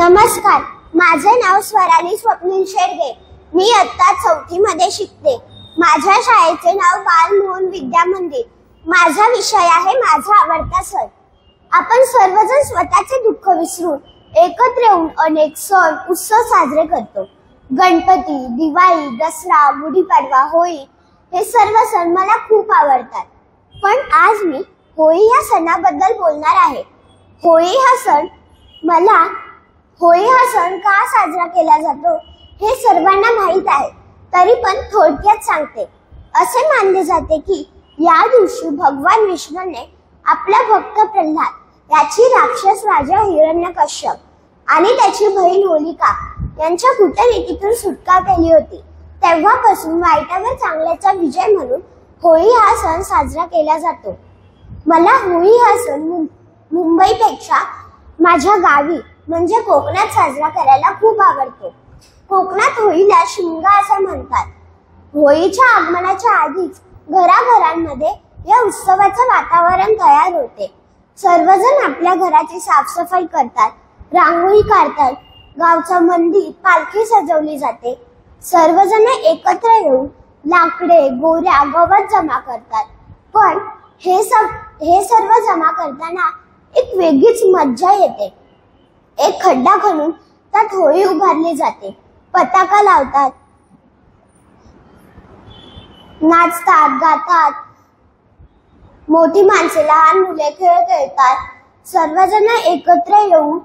नमस्कार, माझे नाव स्वराली स्वप्नील शेडगे। मी इयत्ता 4थी मध्ये शिकते। माझ्या शाळेचे नाव बालमोहन विद्या मंदिर। माझा विषय आहे माझा आवडता सण। आपण सर्वजण स्वतःचे दुःख विसरून एकत्र येऊन अनेक सण उत्सव साजरे करतो। गणपती, दिवाळी, दसरा, गुढीपाडवा, होळी हे सर्व सण मला खूप आवडतात। पण आज मी होळी या सणाबद्दल बोलणार आहे। होळी हा सण का साजरा केला जातो हे सर्वांना माहित आहे, तरी पण थोडक्यात सांगते। असे मानले जाते की या दिवशी भगवान विष्णूने आपला भक्त प्रल्हाद याची राक्षस राजा हिरण्यकश्यप आणि त्याची बहीण होलिका यांच्या कुटनीतीतून सुटका केली होती। तेव्हापासून वाईटावर चांगल्याचा विजय म्हणून होळी हा सण साजरा केला जातो। मला होळी हा सण मुंबईपेक्षा माझ्या गावी म्हणजे कोकणात साजरा करायला खूप आवडतो। कोकणात होळीला शिमगा असं म्हणतात। होळीच्या आगमनाच्या आधीच घराघरांमध्ये या उत्सवाचं वातावरण तयार होते। सर्वजण आपल्या घराची साफसफाई करतात, रांगोळी काढतात, गावचं मंदिर, पालखी सजवली जाते। सर्वजण एकत्र येऊन लाकडे, गोऱ्या, गवत जमा करतात। पण हे सर्व जमा करताना एक वेगळीच मज्जा येते। एक खड्डा खणून त्यात होळी उभारली जाते, पताका लावतात, नाचतात, गातात, मोठी माणसे, लहान मुले खेळ खेळतात। सर्वजण एकत्र येऊन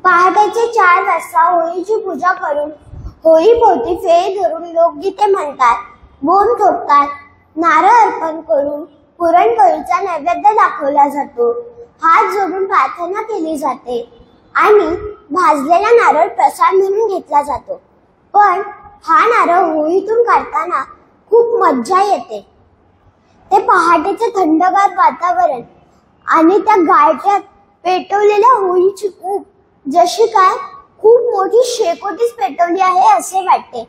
पहाटेचे 4 वाजता होळीची पूजा करून होळीभोवती फेरी धरून लोकगीते म्हणतात, बोंब ठोकतात, नारळ अर्पण करून पुरणपोळीचा नैवेद्य दाखवला जातो, हात जोडून प्रार्थना केली जाते आणि भाजलेला नारळ प्रसाद म्हणून घेतला जातो। पण हा नारळ होळीतून काढताना खूप मज्जा येते। ते पहाटेचे थंडगार वातावरण आणि त्या गारठ्यात पेटवलेल्या होळीची ऊब जशी काय खूप मोठी शेकोटीच पेटवली आहे असे वाटते।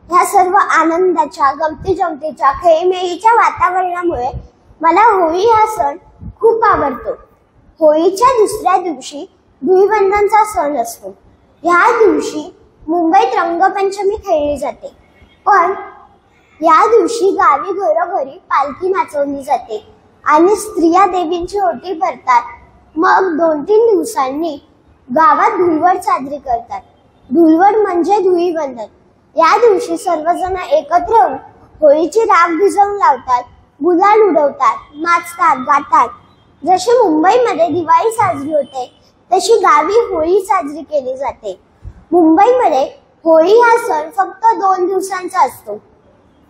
ह्या सर्व आनंदाच्या, गमती जमतीच्या, खेळीमेळीच्या वातावरणामुळे मला होळी हा सण खूप आवडतो। होळीच्या दुसऱ्या दिवशी धुळवंदनचा सण असतो। या दिवशी मुंबईत रंगपंचमी खेळली जाते। पण या दिवशी गावी घरोघरी पालखी नाचवली जाते आणि स्त्रिया देवींची ओटी भरतात। मग 2-3 दिवसांनी गावात धुळवड साजरी करतात। धुळवड म्हणजे धुळीवंदन। या दिवशी सर्वजण एकत्र येऊन होळीची राख भिजवून लावतात, गुलाल उडवतात, नाचतात, गातात। जशी मुंबईमध्ये दिवाळी साजरी होते तशी गावी होळी साजरी केली जाते। मुंबईमध्ये होळी हा सण फक्त 2 दिवसांचा असतो,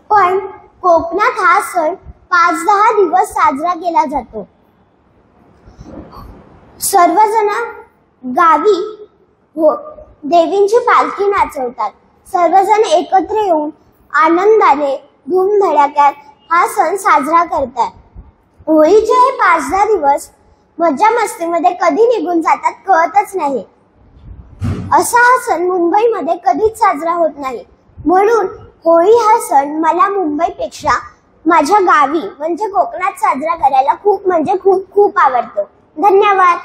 पण कोकणात हा सण 5-10 दिवस साजरा केला जातो। सर्वजण गावी देवींची पालखी नाचवतात। सर्वजण एकत्र येऊन आनंदाने, धूमधडाक्यात हा सण साजरा करतात। होळीचे हे 5-10 दिवस मज्जा मस्तीमध्ये कधी निघून जातात कळतच नाही। असा हा सण मुंबईमध्ये कधीच साजरा होत नाही। म्हणून होळी हा सण मला मुंबईपेक्षा माझ्या गावी म्हणजे कोकणात साजरा करायला खूप आवडतो। धन्यवाद।